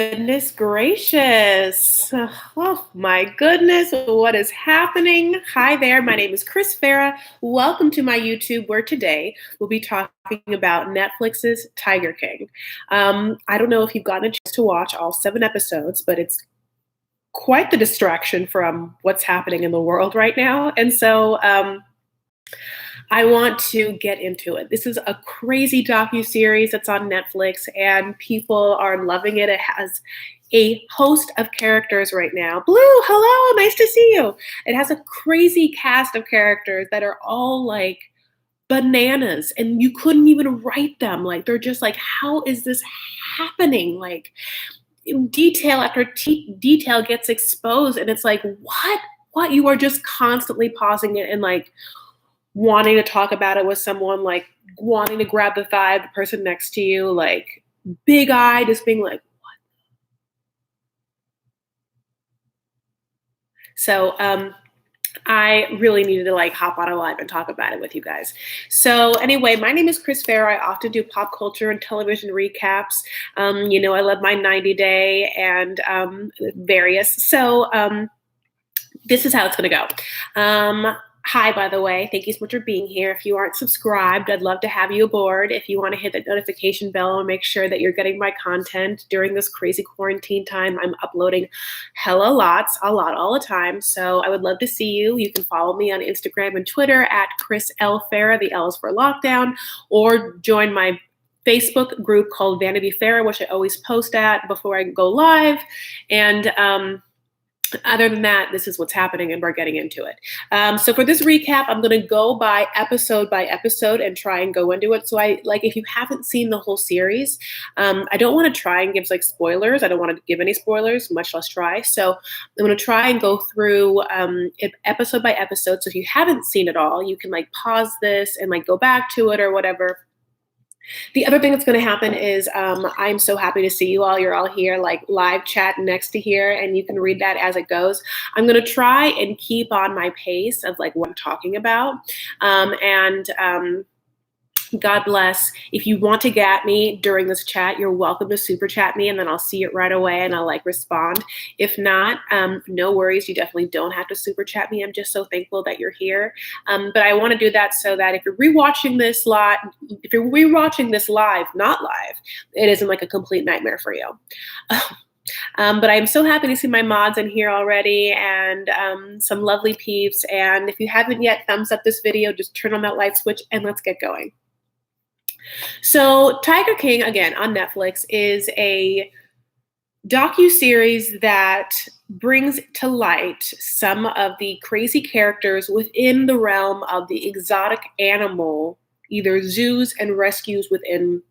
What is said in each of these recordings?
Goodness gracious. Oh my goodness, what is happening? Hi there, my name is Chris Farah. Welcome to my YouTube, where today we'll be talking about Netflix's Tiger King. I don't know if you've gotten a chance to watch all 7 episodes, but it's quite the distraction from what's happening in the world right now. And so I want to get into it. This is a crazy docuseries that's on Netflix, and people are loving it. It has a host of characters right now. Blue, hello, nice to see you. It has a crazy cast of characters that are all like bananas, and you couldn't even write them. Like, they're just like, how is this happening? Like, detail after detail gets exposed, and it's like, what? You are just constantly pausing it and like wanting to talk about it with someone, like wanting to grab the thigh of the person next to you, like big eye, just being like, what? So I really needed to like hop on a live and talk about it with you guys. So anyway, my name is Chris Farah. I often do pop culture and television recaps. I love my 90 day and various. So this is how it's going to go. Hi, by the way. Thank you so much for being here. If you aren't subscribed, I'd love to have you aboard. If you want to hit the notification bell and make sure that you're getting my content during this crazy quarantine time, I'm uploading a lot all the time. So I would love to see you. You can follow me on Instagram and Twitter at Chris L. Farah. The L is for lockdown, or join my Facebook group called Vanity Fair, which I always post at before I go live. And other than that, this is what's happening, and we're getting into it. So for this recap, I'm going to go by episode and try and go into it. So if you haven't seen the whole series, I don't want to try and give like spoilers. I don't want to give any spoilers, much less try. So I'm going to try and go through it episode by episode. So if you haven't seen it all, you can like pause this and like go back to it or whatever. The other thing that's going to happen is I'm so happy to see you all. You're all here, like live chat next to here, and you can read that as it goes. I'm going to try and keep on my pace of like what I'm talking about. God bless. If you want to get at me during this chat, you're welcome to super chat me, and then I'll see it right away and I'll like respond. If not, no worries. You definitely don't have to super chat me. I'm just so thankful that you're here. But I want to do that so that if you're rewatching this live, not live, it isn't like a complete nightmare for you. But I'm so happy to see my mods in here already, and some lovely peeps. And if you haven't yet, thumbs up this video, just turn on that light switch and let's get going. So Tiger King, again, on Netflix, is a docuseries that brings to light some of the crazy characters within the realm of the exotic animal, either zoos and rescues within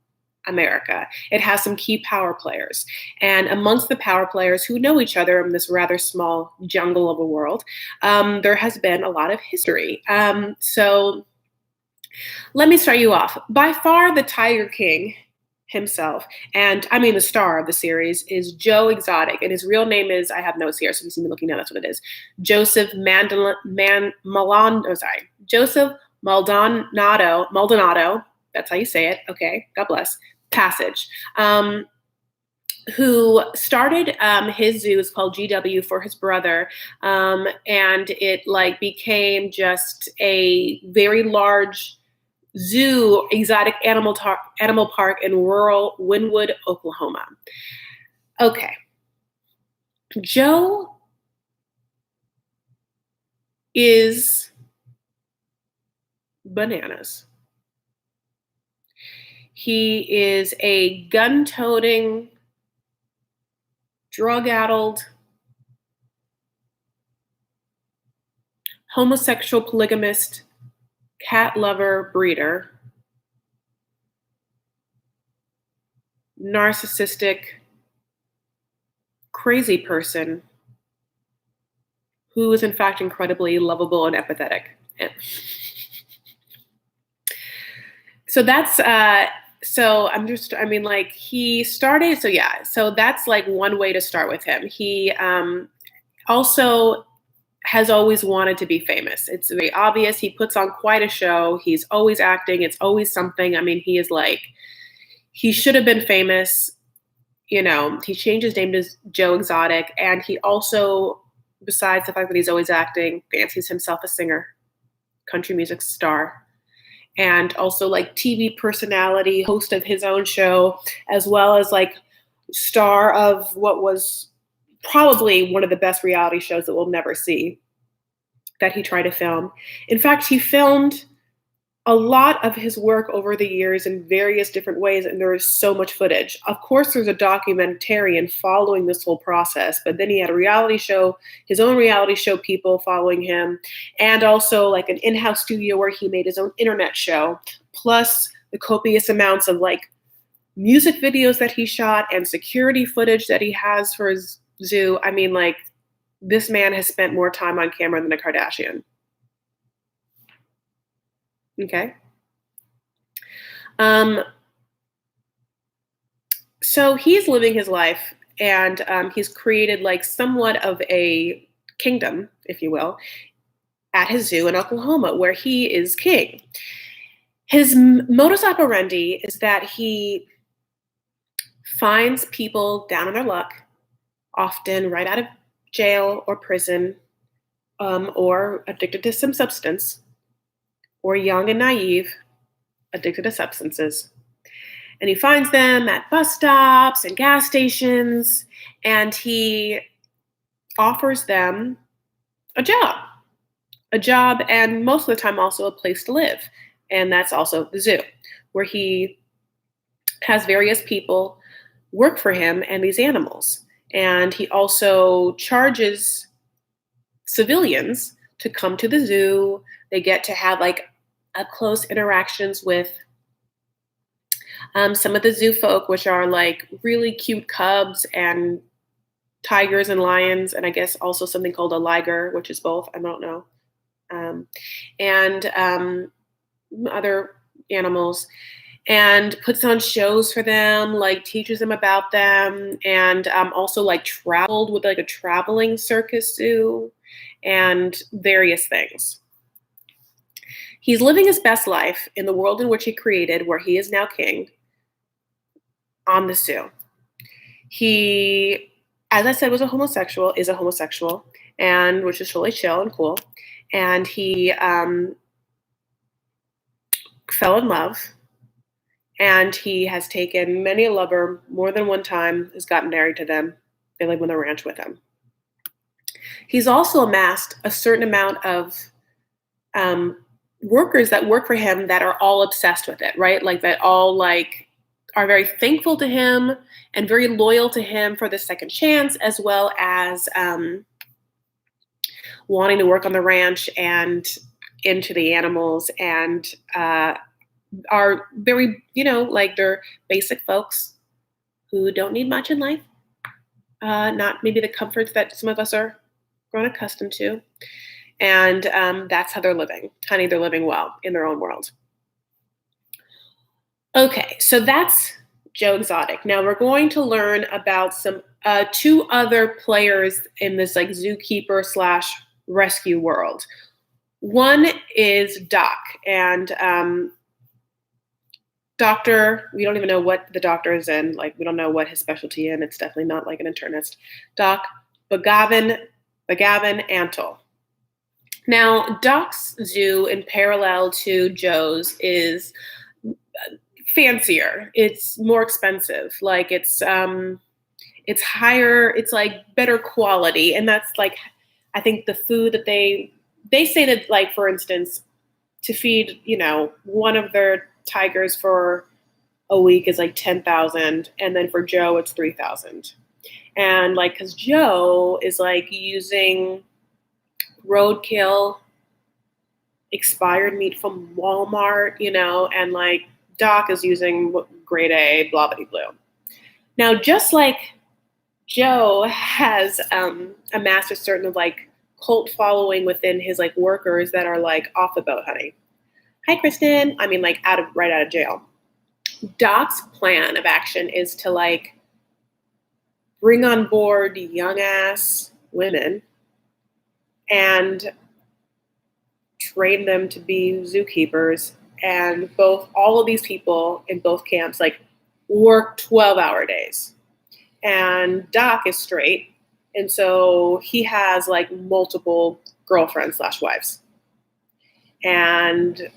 America. It has some key power players. And amongst the power players who know each other in this rather small jungle of a world, there has been a lot of history. So let me start you off. By far, the Tiger King himself, and I mean the star of the series, is Joe Exotic, and his real name is, I have notes here, so you see me looking down, that's what it is, Joseph Joseph Maldonado, that's how you say it, okay, God bless, Passage, who started his zoo. Is called GW for his brother, and it like became just a very large zoo, exotic animal park in rural Wynwood, Oklahoma. Okay. Joe is bananas. He is a gun-toting, drug-addled, homosexual polygamist, cat lover, breeder, narcissistic, crazy person who is in fact incredibly lovable and empathetic. So that's so that's like one way to start with him. He also has always wanted to be famous. It's very obvious. He puts on quite a show. He's always acting. It's always something. I mean, he should have been famous. he changed his name to Joe Exotic, and he also, besides the fact that he's always acting, fancies himself a singer, country music star, and also like TV personality, host of his own show, as well as like star of what was probably one of the best reality shows that we'll never see that he tried to film. In fact, he filmed a lot of his work over the years in various different ways, and there is so much footage. Of course, there's a documentarian following this whole process, but then he had a reality show, his own reality show people following him, and also like an in-house studio where he made his own internet show, plus the copious amounts of like music videos that he shot and security footage that he has for his zoo. I mean, like, this man has spent more time on camera than a Kardashian. Okay. So he's living his life, and he's created like somewhat of a kingdom, if you will, at his zoo in Oklahoma, where he is king. His modus operandi is that he finds people down on their luck, often right out of jail or prison, or addicted to some substance, or young and naive, addicted to substances. And he finds them at bus stops and gas stations, and he offers them a job, and most of the time also a place to live. And that's also the zoo, where he has various people work for him and these animals. And he also charges civilians to come to the zoo. They get to have like close interactions with some of the zoo folk, which are like really cute cubs and tigers and lions, and I guess also something called a liger, which is both. I don't know. And other animals, and puts on shows for them, like teaches them about them, and also like traveled with like a traveling circus zoo and various things. He's living his best life in the world in which he created, where he is now king, on the zoo. He, as I said, is a homosexual, and which is totally chill and cool. And he fell in love, and he has taken many a lover more than one time, has gotten married to them. They live on the ranch with him. He's also amassed a certain amount of workers that work for him that are all obsessed with it, right? Like that all like are very thankful to him and very loyal to him for the second chance, as well as wanting to work on the ranch and into the animals, and are very, like they're basic folks who don't need much in life. Not maybe the comforts that some of us are grown accustomed to. And that's how they're living. Honey, they're living well in their own world. Okay, so that's Joe Exotic. Now we're going to learn about some two other players in this like zookeeper / rescue world. One is Doc, and Doctor, we don't even know what the doctor is in. Like, we don't know what his specialty in. It's definitely not like an internist. Doc Bagavin Antle. Now, Doc's zoo, in parallel to Joe's, is fancier. It's more expensive. Like it's higher. It's like better quality, and that's like, I think the food that they say that, like, for instance, to feed one of their tigers for a week is like $10,000, and then for Joe it's $3,000, and like because Joe is like using roadkill, expired meat from Walmart, and like Doc is using grade A, blah, blah, blah. Now, just like Joe has amassed a certain like cult following within his like workers that are like off the boat, honey. Hi, Kristen. I mean, like right out of jail. Doc's plan of action is to like bring on board young ass women and train them to be zookeepers, and all of these people in both camps like work 12-hour days. and Doc is straight. And so he has like multiple girlfriends slash wives. And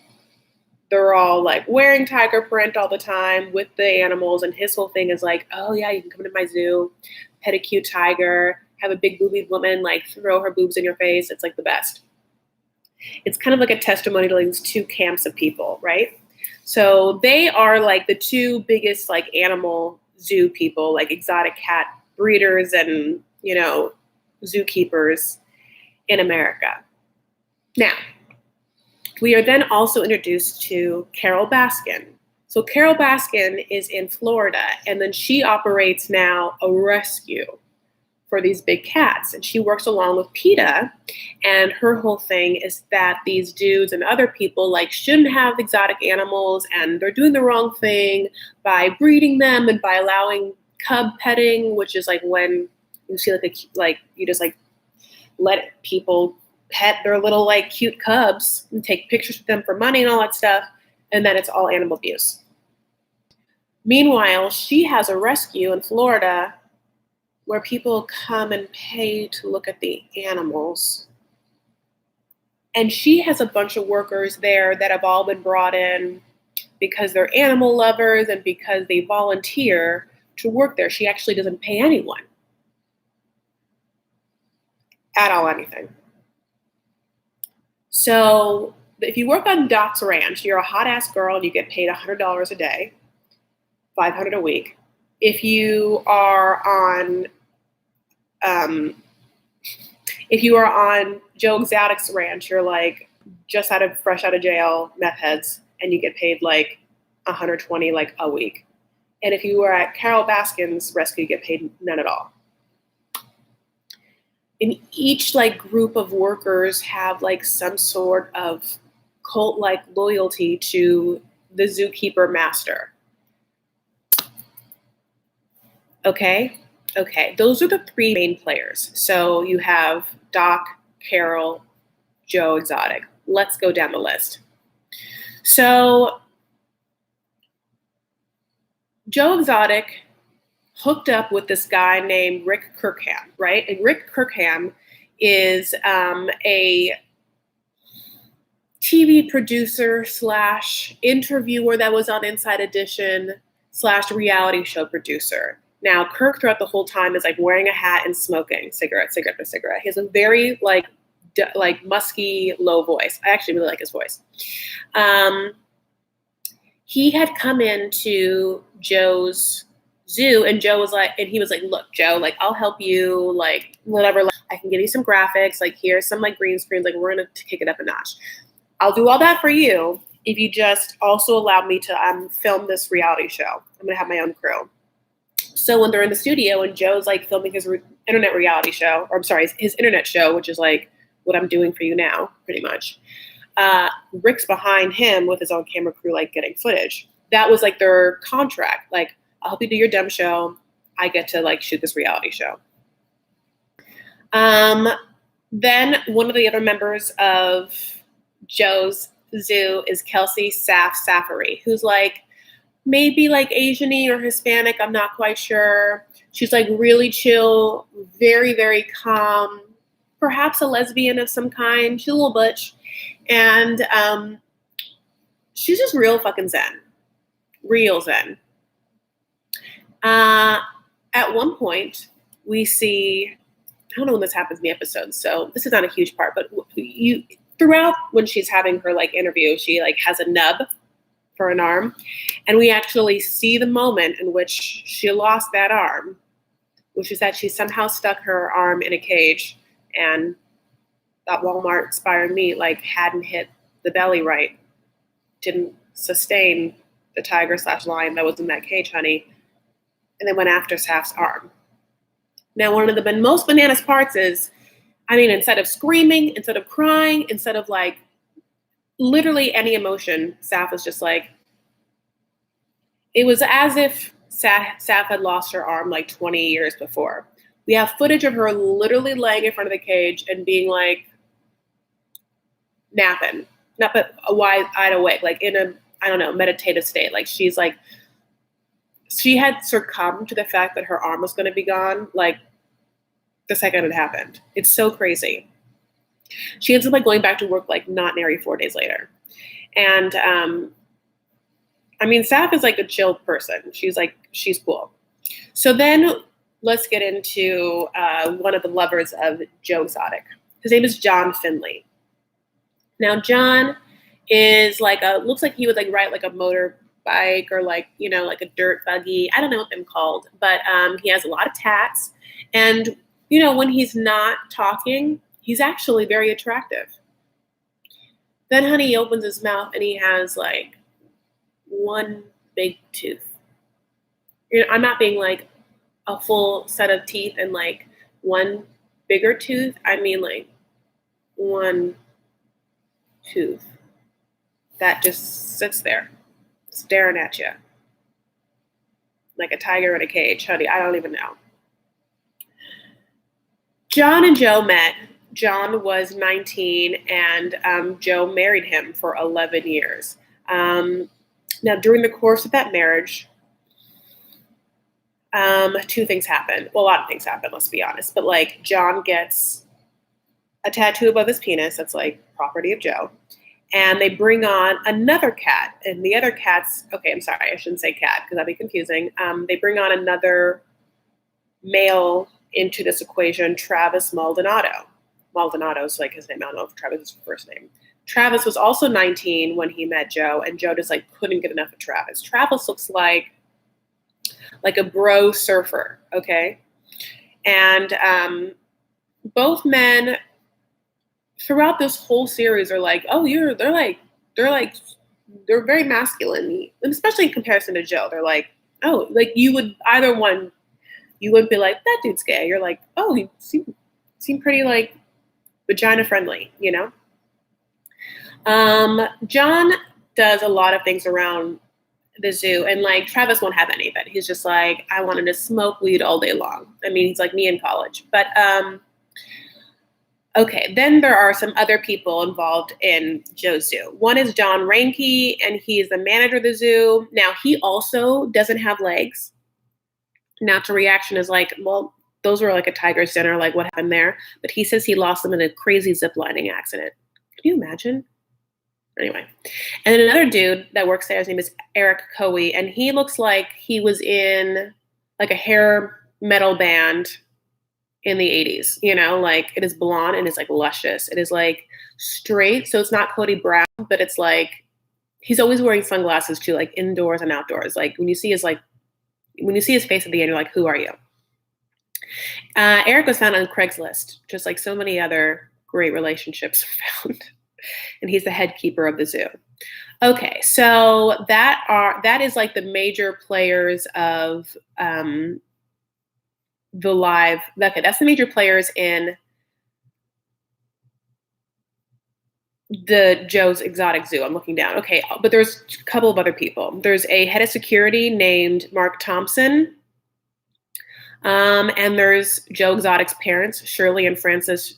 they're all like wearing tiger print all the time with the animals. And his whole thing is like, oh yeah, you can come to my zoo, pet a cute tiger, have a big boobied woman, like throw her boobs in your face. It's like the best. It's kind of like a testimony to like these two camps of people, right? So they are like the two biggest like animal zoo people, like exotic cat breeders and, you know, zookeepers in America. Now, we are then also introduced to Carole Baskin. So Carole Baskin is in Florida, and then she operates now a rescue for these big cats. And she works along with PETA. And her whole thing is that these dudes and other people like shouldn't have exotic animals, and they're doing the wrong thing by breeding them and by allowing cub petting, which is like when you see like you just like let people pet their little like cute cubs and take pictures with them for money and all that stuff. And then it's all animal abuse. Meanwhile, she has a rescue in Florida where people come and pay to look at the animals. And she has a bunch of workers there that have all been brought in because they're animal lovers and because they volunteer to work there. She actually doesn't pay anyone at all anything. So if you work on Doc's ranch, you're a hot ass girl and you get paid $100 a day, $500 a week. If you are on Joe Exotic's ranch, you're like just fresh out of jail, meth heads, and you get paid like $120 like a week. And if you were at Carole Baskin's rescue, you get paid none at all. And each like group of workers have like some sort of cult like loyalty to the zookeeper master. Okay, those are the three main players. So you have Doc, Carole, Joe Exotic. Let's go down the list. So Joe Exotic hooked up with this guy named Rick Kirkham, right? And Rick Kirkham is a TV producer slash interviewer that was on Inside Edition slash reality show producer. Now, Kirk throughout the whole time is like wearing a hat and smoking cigarette. He has a very like musky, low voice. I actually really like his voice. He had come into Joe's zoo, and Joe was like, and he was like, look, Joe, like, I'll help you, like, whatever, like, I can give you some graphics, like, here's some, like, green screens, like, we're gonna kick it up a notch. I'll do all that for you if you just also allow me to film this reality show. I'm gonna have my own crew. So when they're in the studio and Joe's, like, filming his internet reality show, or I'm sorry, his internet show, which is, like, what I'm doing for you now, pretty much, Rick's behind him with his own camera crew, like, getting footage. That was, like, their contract, like, I'll help you do your dumb show. I get to like shoot this reality show. Then one of the other members of Joe's zoo is Kelsey Safari, who's like maybe like Asian-y or Hispanic. I'm not quite sure. She's like really chill, very, very calm, perhaps a lesbian of some kind. She's a little butch. And she's just real fucking zen. Real zen. At one point, we see, I don't know when this happens in the episode, so this is not a huge part, but throughout when she's having her like interview, she like has a nub for an arm, and we actually see the moment in which she lost that arm, which is that she somehow stuck her arm in a cage, and that Walmart expired meat like hadn't hit the belly right, didn't sustain the tiger / lion that was in that cage, honey. And then went after Saf's arm. Now, one of the most bananas parts is, I mean, instead of screaming, instead of crying, instead of like literally any emotion, Saf was just like, it was as if Saf had lost her arm like 20 years before. We have footage of her literally laying in front of the cage and being like napping, not but wide-eyed awake, like in a, I don't know, meditative state. Like she's like she had succumbed to the fact that her arm was going to be gone, like the second it happened. It's so crazy. She ends up like going back to work like not nary 4 days later. And I mean, Saf is like a chill person. She's cool. So then let's get into one of the lovers of Joe Exotic. His name is John Finley. Now, John is looks like he would like ride like a motorbike or like, you know, like a dirt buggy. I don't know what they're called, but he has a lot of tats. And, you know, when he's not talking, he's actually very attractive. Then, honey, he opens his mouth and he has like one big tooth. You know, I'm not being like a full set of teeth and like one bigger tooth. I mean like one tooth that just sits there staring at you like a tiger in a cage, honey. I don't even know. John and Joe met. John was 19 and Joe married him for 11 years. Now, during the course of that marriage, two things happened. Well, a lot of things happened, let's be honest. But like John gets a tattoo above his penis that's like property of Joe. And they bring on another cat. And the other cat's, okay, I'm sorry, I shouldn't say cat because that'd be confusing. They bring on another male into this equation, Travis Maldonado. Maldonado's like his name. I don't know if Travis is his first name. Travis was also 19 when he met Joe, and Joe just like couldn't get enough of Travis. Travis looks like a bro surfer, okay? And both men throughout this whole series are like, oh, they're very masculine, especially in comparison to Joe. They're like, oh, like you would either one, you wouldn't be like, that dude's gay. You're like, oh, he seemed pretty like vagina friendly, you know? John does a lot of things around the zoo, and like Travis won't have any of it. He's just like, I wanted to smoke weed all day long. I mean, he's like me in college. But okay, then there are some other people involved in Joe's zoo. One is John Reinke, and he's the manager of the zoo. Now, he also doesn't have legs. Natural reaction is like, well, those were like a tiger's dinner, like what happened there? But he says he lost them in a crazy ziplining accident. Can you imagine? Anyway, and then another dude that works there, his name is Eric Coe, and he looks like he was in like a hair metal band in the 80s, you know, like it is blonde and it's like luscious. It is like straight, so it's not Cody Brown, but it's like he's always wearing sunglasses too, like indoors and outdoors. Like when you see his face at the end, you're like, who are you? Eric was found on Craigslist, just like so many other great relationships are found. And he's the head keeper of the zoo. Okay, so that is like the major players of the live. Okay, that's the major players in the Joe's Exotic Zoo. I'm looking down. Okay, but there's a couple of other people. There's a head of security named Mark Thompson. And there's Joe Exotic's parents, Shirley and Francis,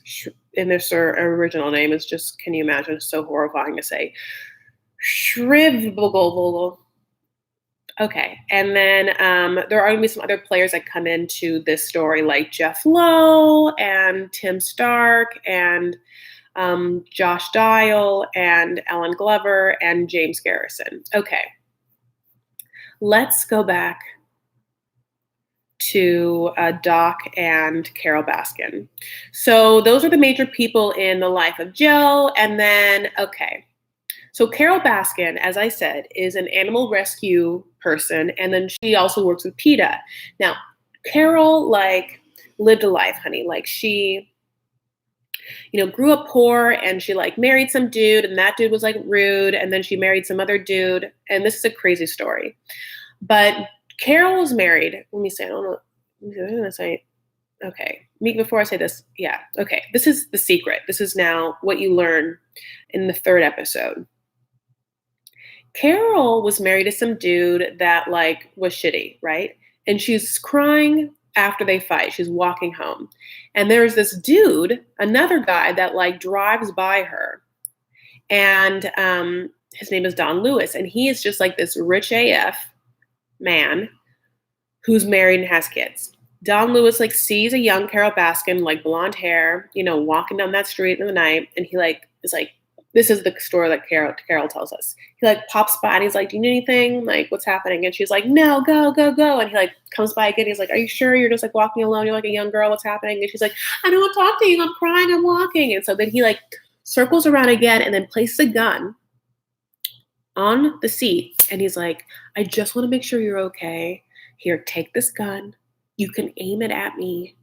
and their original name is just, can you imagine? It's so horrifying to say. Shrivboggle. Okay. And then there are going to be some other players that come into this story, like Jeff Lowe and Tim Stark and Josh Dial and Ellen Glover and James Garrison. Okay. Let's go back to Doc and Carole Baskin. So those are the major people in the life of Joe. And then, okay. So Carole Baskin, as I said, is an animal rescue person. And then she also works with PETA. Now, Carole, like, lived a life, honey. Like, she, you know, grew up poor and she, like, married some dude. And that dude was, like, rude. And then she married some other dude. And this is a crazy story. But Carole was married. Let me say, I don't know. I'm going to say, okay. Before I say this, yeah. Okay. This is the secret. This is now what you learn in the third episode. Carole was married to some dude that like was shitty, right? And she's crying after they fight. She's walking home. And there's this dude, another guy that like drives by her. And his name is Don Lewis. And he is just like this rich AF man who's married and has kids. Don Lewis like sees a young Carole Baskin, like blonde hair, walking down that street in the night, and he like is like, this is the story that Carole tells us. He like pops by and he's like, "Do you need anything? Like, what's happening?" And she's like, "No, go, go, go." And he like comes by again. He's like, "Are you sure you're just like walking alone? You're like a young girl. What's happening?" And she's like, "I don't want to talk to you. I'm crying. I'm walking." And so then he like circles around again and then places a gun on the seat. And he's like, "I just want to make sure you're okay. Here, take this gun. You can aim it at me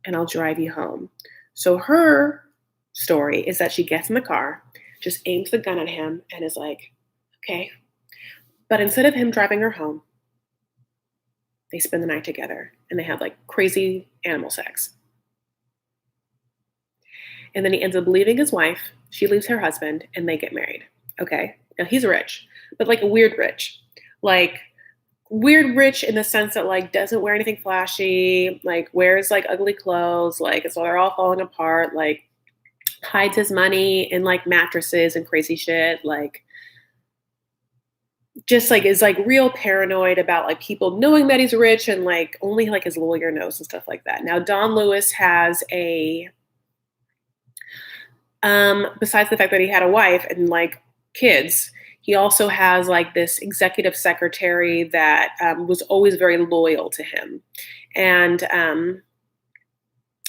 and I'll drive you home." So her story is that she gets in the car, just aims the gun at him, and is like, "Okay." But instead of him driving her home, they spend the night together and they have like crazy animal sex. And then he ends up leaving his wife. She leaves her husband and they get married. Okay. Now he's rich, but like a weird rich. Like weird rich in the sense that like doesn't wear anything flashy, like wears like ugly clothes, like so they're all falling apart, like hides his money in like mattresses and crazy shit, like just like is like real paranoid about like people knowing that he's rich and like only like his lawyer knows and stuff like that. Now Don Lewis has a besides the fact that he had a wife and like kids, he also has like this executive secretary that was always very loyal to him. And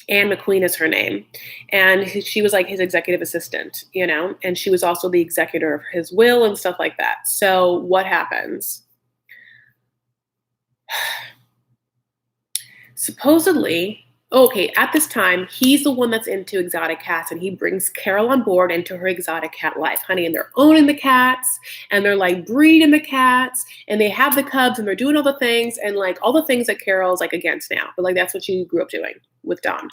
Anne McQueen is her name. And she was like his executive assistant, and she was also the executor of his will and stuff like that. So what happens? Supposedly, okay, at this time, he's the one that's into exotic cats and he brings Carole on board into her exotic cat life, honey. And they're owning the cats and they're like breeding the cats and they have the cubs and they're doing all the things and like all the things that Carole's like against now. But like that's what she grew up doing with Don.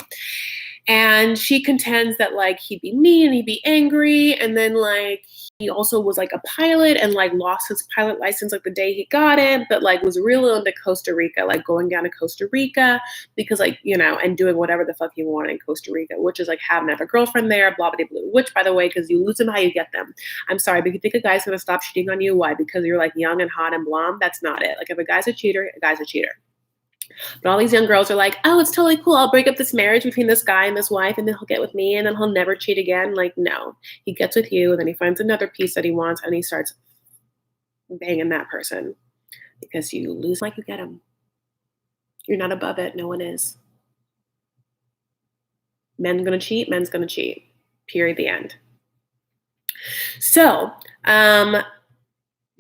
And she contends that like he'd be mean and he'd be angry. And then like he also was like a pilot and like lost his pilot license like the day he got it, but like was real into Costa Rica, like going down to Costa Rica because like, and doing whatever the fuck he wanted in Costa Rica, which is like having a girlfriend there, blah, blah, blah, which by the way, because you lose them how you get them. I'm sorry, but if you think a guy's going to stop cheating on you, why? Because you're like young and hot and blonde? That's not it. Like if a guy's a cheater, a guy's a cheater. But all these young girls are like, "Oh, it's totally cool. I'll break up this marriage between this guy and this wife and then he'll get with me and then he'll never cheat again." Like, no, he gets with you and then he finds another piece that he wants and he starts banging that person because you lose like you get him. You're not above it. No one is. Men's going to cheat. Men's going to cheat. Period. The end. So,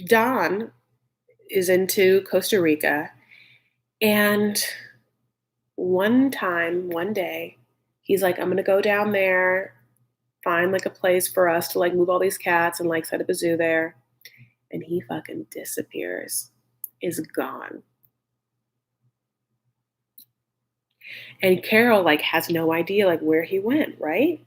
Don is into Costa Rica. And one day, he's like, "I'm going to go down there, find like a place for us to like move all these cats and like set up a zoo there." And he fucking disappears, is gone. And Carole like has no idea like where he went, right?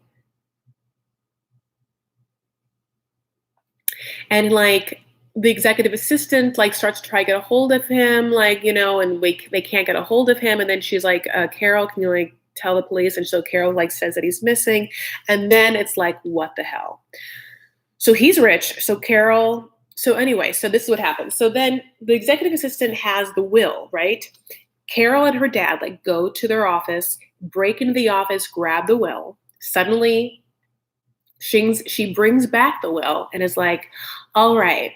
And like the executive assistant like starts to try to get a hold of him, like, and they can't get a hold of him. And then she's like, "Carole, can you like tell the police?" And so Carole like says that he's missing. And then it's like, what the hell? So he's rich. So anyway, so this is what happens. So then the executive assistant has the will, right? Carole and her dad like go to their office, break into the office, grab the will. Suddenly she brings back the will and is like, "All right,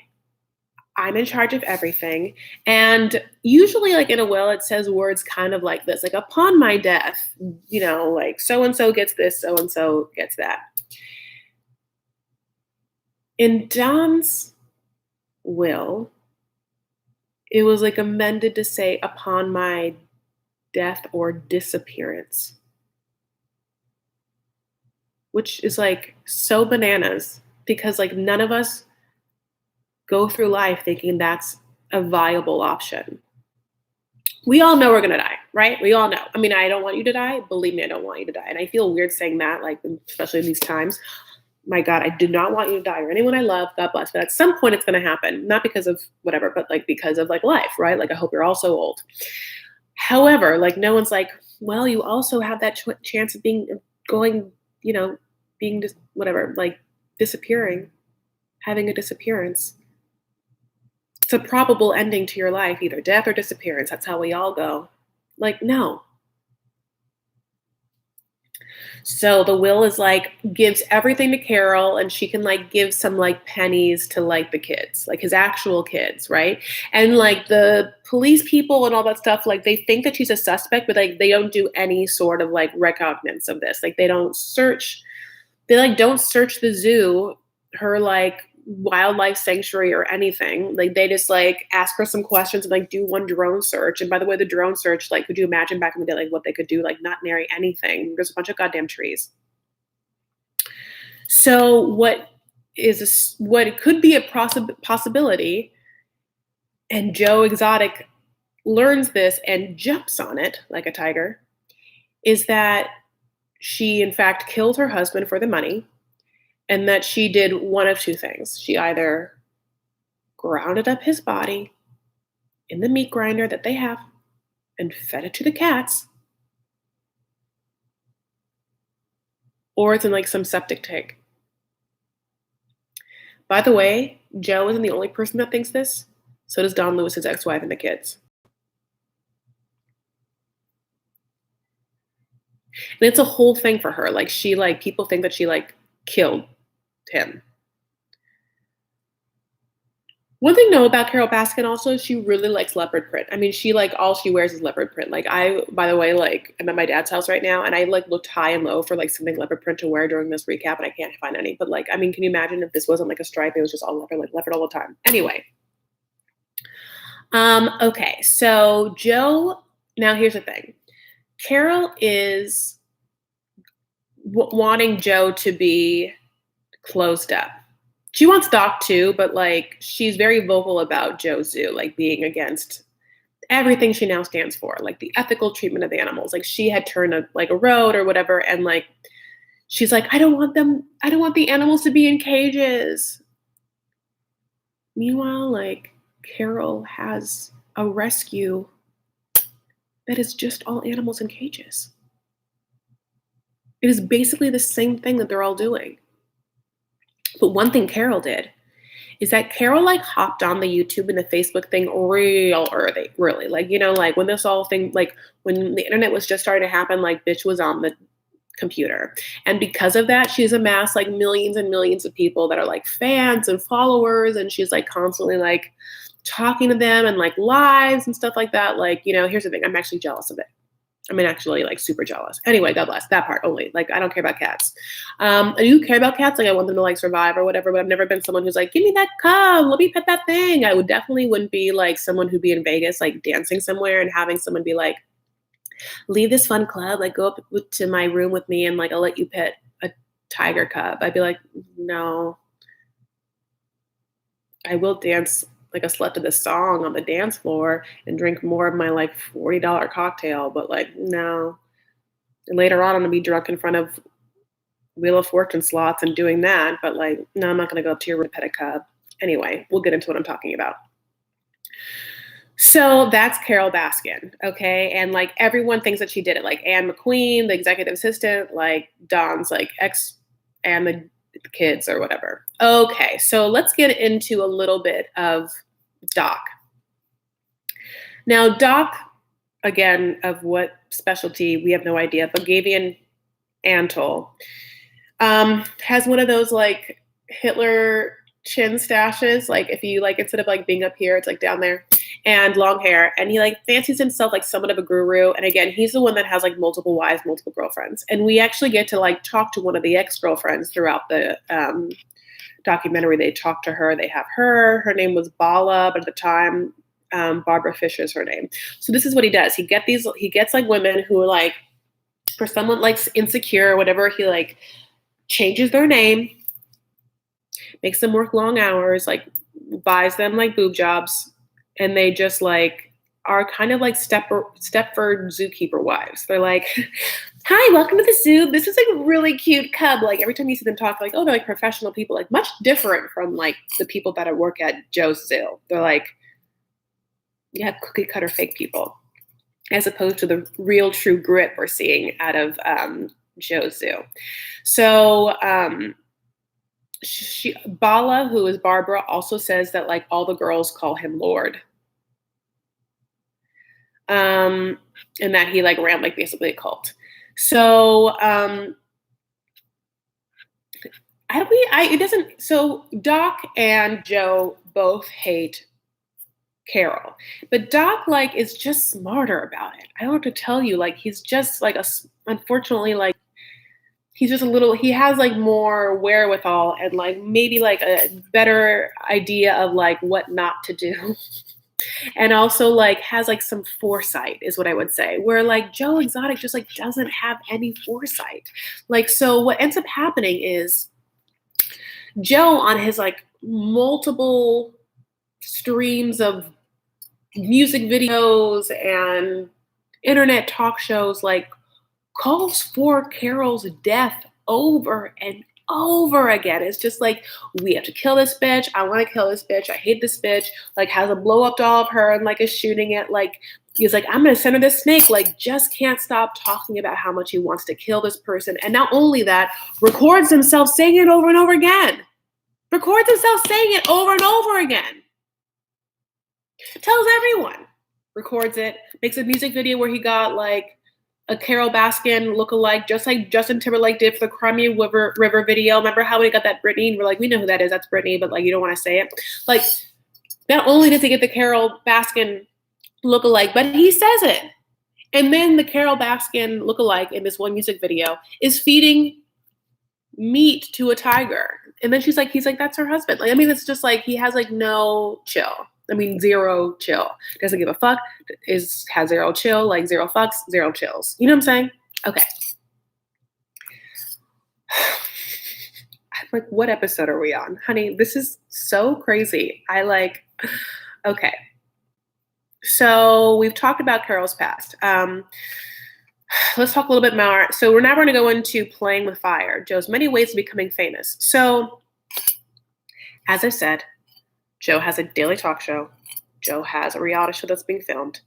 I'm in charge of everything." And usually like in a will, it says words kind of like this, like, "Upon my death, like so-and-so gets this, so-and-so gets that." In Don's will, it was like amended to say, "Upon my death or disappearance," which is like so bananas because like none of us go through life thinking that's a viable option. We all know we're going to die, right? We all know. I mean, I don't want you to die. Believe me, I don't want you to die. And I feel weird saying that, like, especially in these times. My God, I do not want you to die or anyone I love. God bless. But at some point it's going to happen, not because of whatever, but like because of like life, right? Like, I hope you're all so old. However, like no one's like, well, you also have that chance of going, being just whatever, like disappearing, having a disappearance. It's a probable ending to your life, either death or disappearance. That's how we all go. Like, no. So the will is like gives everything to Carole, and she can like give some like pennies to like the kids, like his actual kids, right? And like the police people and all that stuff, like they think that she's a suspect, but like they don't do any sort of like recognizance of this. Like they like don't search the zoo, her like wildlife sanctuary or anything. Like they just like ask her some questions and like do one drone search. And by the way, the drone search, like, could you imagine back in the day, like what they could do? Like not nary anything. There's a bunch of goddamn trees. So what could be a possibility, and Joe Exotic learns this and jumps on it like a tiger, is that she in fact killed her husband for the money, and that she did one of two things. She either grounded up his body in the meat grinder that they have and fed it to the cats, or it's in like some septic tank. By the way, Joe isn't the only person that thinks this. So does Don Lewis's ex-wife and the kids. And it's a whole thing for her. Like she like people think that she like killed him. One thing to know about Carole Baskin also, she really likes leopard print. I mean, she like all she wears is leopard print. Like by the way, like I'm at my dad's house right now, and I like looked high and low for like something leopard print to wear during this recap, and I can't find any. But like, I mean, can you imagine if this wasn't like a stripe? It was just all leopard, like leopard all the time. Anyway, okay, so Joe. Now here's the thing: Carole is wanting Joe to be closed up. She wants Doc too, but like she's very vocal about Joe Zoo, like being against everything she now stands for, like the ethical treatment of animals. Like she had turned a road or whatever, and like she's like, I don't want the animals to be in cages. Meanwhile, like Carole has a rescue that is just all animals in cages. It is basically the same thing that they're all doing. But one thing Carole did is that Carole like hopped on the YouTube and the Facebook thing real early, really. Like, you know, like when this all thing, like when the internet was just starting to happen, like bitch was on the computer. And because of that, she's amassed like millions and millions of people that are like fans and followers. And she's like constantly like talking to them and like lives and stuff like that. Like, you know, here's the thing, I'm actually jealous of it. I mean, actually, like super jealous. Anyway, God bless that part only. Like, I don't care about cats. I do care about cats. Like, I want them to like survive or whatever. But I've never been someone who's like, give me that cub. Let me pet that thing. I would definitely wouldn't be like someone who'd be in Vegas, like dancing somewhere and having someone be like, leave this fun club. Like, go up to my room with me and like I'll let you pet a tiger cub. I'd be like, no. I will dance like a slut to this song on the dance floor and drink more of my like $40 cocktail, but like no. And later on I'm gonna be drunk in front of Wheel of Fortune slots and doing that, but like no, I'm not gonna go up to your room and pet a cub. Anyway, we'll get into what I'm talking about. So that's Carole Baskin, okay? And like everyone thinks that she did it. Like Anne McQueen, the executive assistant, like Don's like ex and the kids or whatever. Okay, so let's get into a little bit of Doc. Now, Doc, again, of what specialty, we have no idea, but Gavian Antle has one of those like Hitler chin stashes. Like if you like, instead of like being up here, it's like down there, and long hair. And he like fancies himself like somewhat of a guru. And again, he's the one that has like multiple wives, multiple girlfriends. And we actually get to like talk to one of the ex-girlfriends throughout the documentary. They talk to her. They have her name was Bala, but at the time, Barbara Fisher's her name. So this is what he does. He gets like women who are like, for someone like insecure or whatever, he like changes their name, makes them work long hours, like buys them like boob jobs, and they just like are kind of like Stepford zookeeper wives. They're like, hi, welcome to the zoo. This is like a really cute cub. Like every time you see them talk, like, oh, they're like professional people, like much different from like the people that work at Joe's Zoo. They're like, you have cookie cutter fake people, as opposed to the real true grit we're seeing out of Joe's Zoo. So Bala, who is Barbara, also says that like all the girls call him Lord. And that he like ran like basically a cult. So so Doc and Joe both hate Carole, but Doc like is just smarter about it. I don't have to tell you, like he's just like unfortunately like he's just a little, he has like more wherewithal and like maybe like a better idea of like what not to do. And also like has like some foresight is what I would say, where like Joe Exotic just like doesn't have any foresight. Like, so what ends up happening is Joe on his like multiple streams of music videos and internet talk shows like calls for Carole's death over and over again. It's just like, we have to kill this bitch. I want to kill this bitch. I hate this bitch. Like has a blow up doll of her and like is shooting it. Like he's like, I'm going to send her this snake. Like just can't stop talking about how much he wants to kill this person. And not only that, records himself saying it over and over again. Records himself saying it over and over again. Tells everyone. Records it. Makes a music video where he got like a Carole Baskin lookalike, just like Justin Timberlake did for the Crimea River video. Remember how we got that Britney? And we're like, we know who that is. That's Britney, but like you don't want to say it. Like, not only does he get the Carole Baskin lookalike, but he says it. And then the Carole Baskin lookalike in this one music video is feeding meat to a tiger. And then he's like, that's her husband. Like, I mean, it's just like he has like no chill. I mean, zero chill. Doesn't give a fuck. Has zero chill, like zero fucks, zero chills. You know what I'm saying? Okay. I'm like, what episode are we on? Honey, this is so crazy. Okay. So we've talked about Carole's past. Let's talk a little bit more. So we're now going to go into playing with fire. Joe's many ways to becoming famous. So, as I said, Joe has a daily talk show. Joe has a reality show that's being filmed.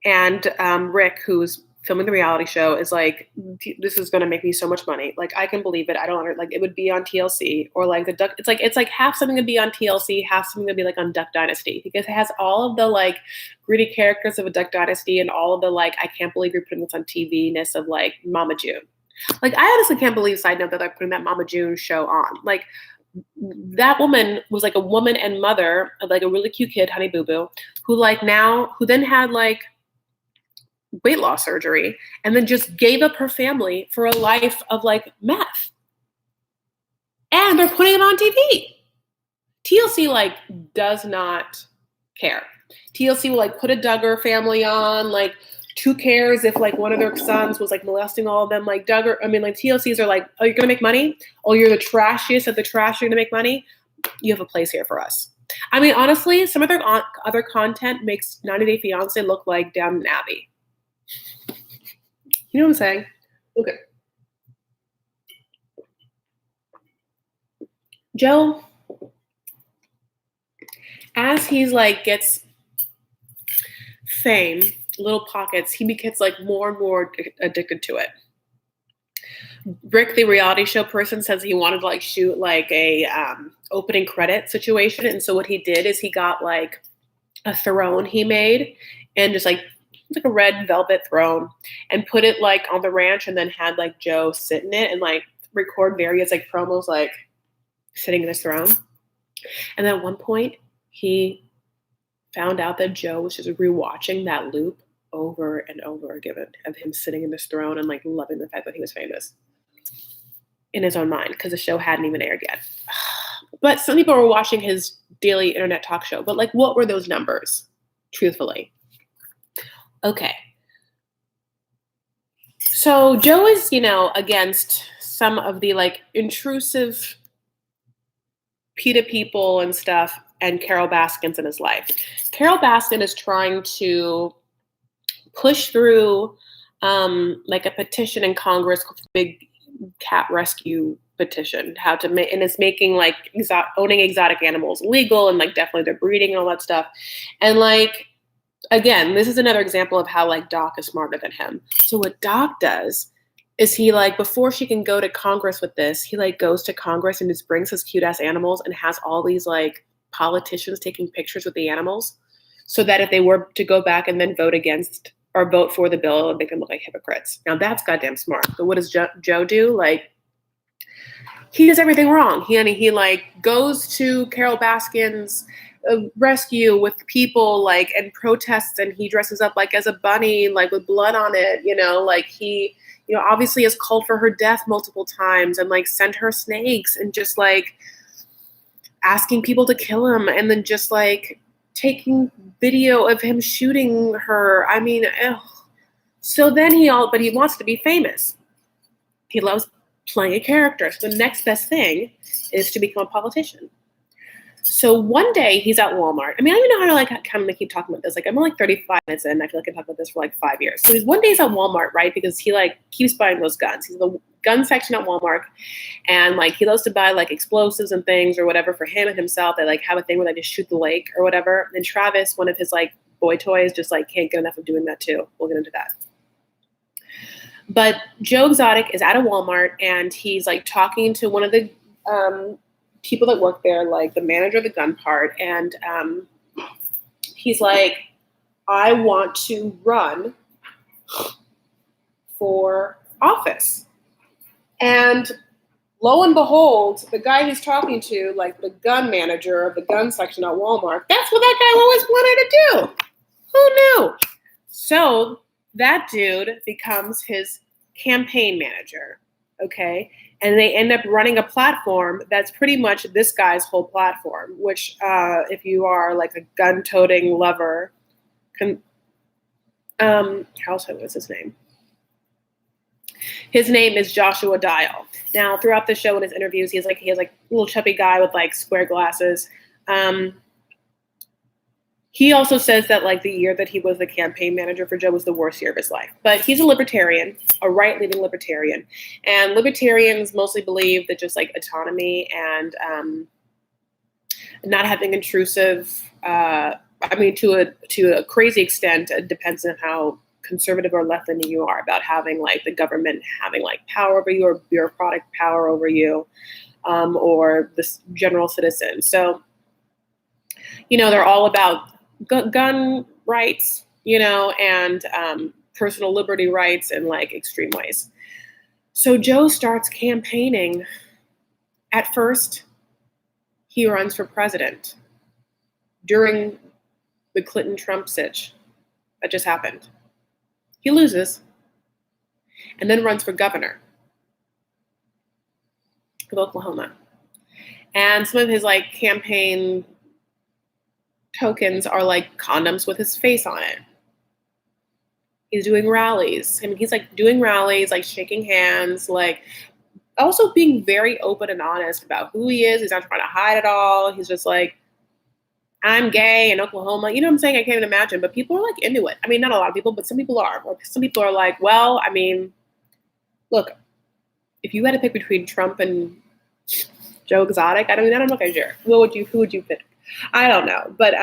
And Rick, who's filming the reality show, is like, this is going to make me so much money. Like, I can believe it. I don't like it would be on TLC or like it's like half something to be on TLC, half something to be like on Duck Dynasty, because it has all of the like gritty characters of a Duck Dynasty and all of the like, I can't believe you're putting this on TV-ness of like Mama June. Like, I honestly can't believe, side note, that they're putting that Mama June show on. Like, that woman was like a woman and mother of like a really cute kid, Honey Boo Boo, who then had like weight loss surgery and then just gave up her family for a life of like meth. And they're putting it on TV. TLC like does not care. TLC will like put a Duggar family on, like who cares if like one of their sons was like molesting all of them, like Duggar. I mean, like TLCs are like, oh, you're gonna make money? Oh, you're the trashiest of the trash, you're gonna make money? You have a place here for us. I mean, honestly, some of their other content makes 90 Day Fiancé look like Downton Abbey. You know what I'm saying? Okay. Joe, as he's like gets fame, little pockets, he gets like more and more addicted to it. Rick, the reality show person, says he wanted to like shoot like a opening credit situation, and so what he did is he got like a throne he made and just like a red velvet throne and put it like on the ranch, and then had like Joe sit in it and like record various like promos like sitting in his throne. And then at one point he found out that Joe was just rewatching that loop over and over again of him sitting in this throne and like loving the fact that he was famous in his own mind, because the show hadn't even aired yet. But some people were watching his daily internet talk show. But like, what were those numbers, truthfully? Okay. So Joe is, against some of the like intrusive PETA people and stuff and Carole Baskin's in his life. Carole Baskin is trying to push through like a petition in Congress, big cat rescue petition, and it's making like owning exotic animals illegal, and like definitely their breeding and all that stuff. And like, again, this is another example of how like Doc is smarter than him. So what Doc does is he like, before she can go to Congress with this, he like goes to Congress and just brings his cute ass animals and has all these like politicians taking pictures with the animals so that if they were to go back and then vote against or vote for the bill, it would make them look like hypocrites. Now that's goddamn smart. But what does Joe do? Like, he does everything wrong. He like goes to Carole Baskin's rescue with people like and protests, and he dresses up like as a bunny, like with blood on it. Like he, obviously has called for her death multiple times and like sent her snakes and just like asking people to kill him, and then just like taking video of him shooting her. I mean, ugh. So then but he wants to be famous. He loves playing a character. So the next best thing is to become a politician. So one day he's at Walmart. I mean, I don't even know how to like kind of keep talking about this. Like I'm only like 35 minutes in. I feel like I talked about this for like 5 years. So one day he's at Walmart, right? Because he like keeps buying those guns. He's in the gun section at Walmart, and like he loves to buy like explosives and things or whatever for him and himself. They like have a thing where they just shoot the lake or whatever. And Travis, one of his like boy toys, just like can't get enough of doing that too. We'll get into that. But Joe Exotic is at a Walmart, and he's like talking to one of the people that work there, like the manager of the gun part. And he's like, I want to run for office. And lo and behold, the guy he's talking to, like the gun manager of the gun section at Walmart, that's what that guy always wanted to do. Who knew? So that dude becomes his campaign manager, okay? And they end up running a platform that's pretty much this guy's whole platform, which if you are like a gun-toting lover, what's his name? His name is Joshua Dial. Now, throughout the show in his interviews, he has like a little chubby guy with like square glasses. He also says that like the year that he was the campaign manager for Joe was the worst year of his life. But he's a libertarian, a right-leaning libertarian. And libertarians mostly believe that just like autonomy and not having intrusive, to a crazy extent, it depends on how conservative or left-leaning you are about having like the government having like power over you or bureaucratic power over you, or the general citizen. So, they're all about gun rights, and personal liberty rights in like extreme ways. So Joe starts campaigning. At first, he runs for president during the Clinton-Trump sitch that just happened. He loses and then runs for governor of Oklahoma. And some of his like campaign tokens are like condoms with his face on it. He's doing rallies. I mean, he's like doing rallies, like shaking hands, like also being very open and honest about who he is. He's not trying to hide it all. He's just like, I'm gay in Oklahoma. You know what I'm saying? I can't even imagine, but people are like into it. I mean, not a lot of people, but some people are. Or some people are like, well, I mean, look, if you had to pick between Trump and Joe Exotic, I don't know if sure. Who would you pick? I don't know. But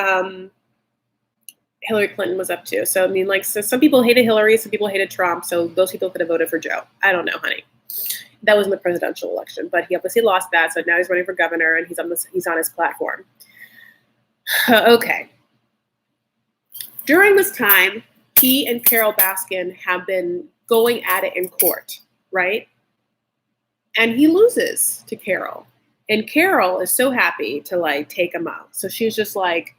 Hillary Clinton was up too. So, I mean, like, so some people hated Hillary, some people hated Trump. So those people could have voted for Joe. I don't know, honey. That was in the presidential election, but he obviously lost that. So now he's running for governor, and he's on his platform. Okay. During this time, he and Carole Baskin have been going at it in court, right? And he loses to Carole. And Carole is so happy to like take him out. So she's just like,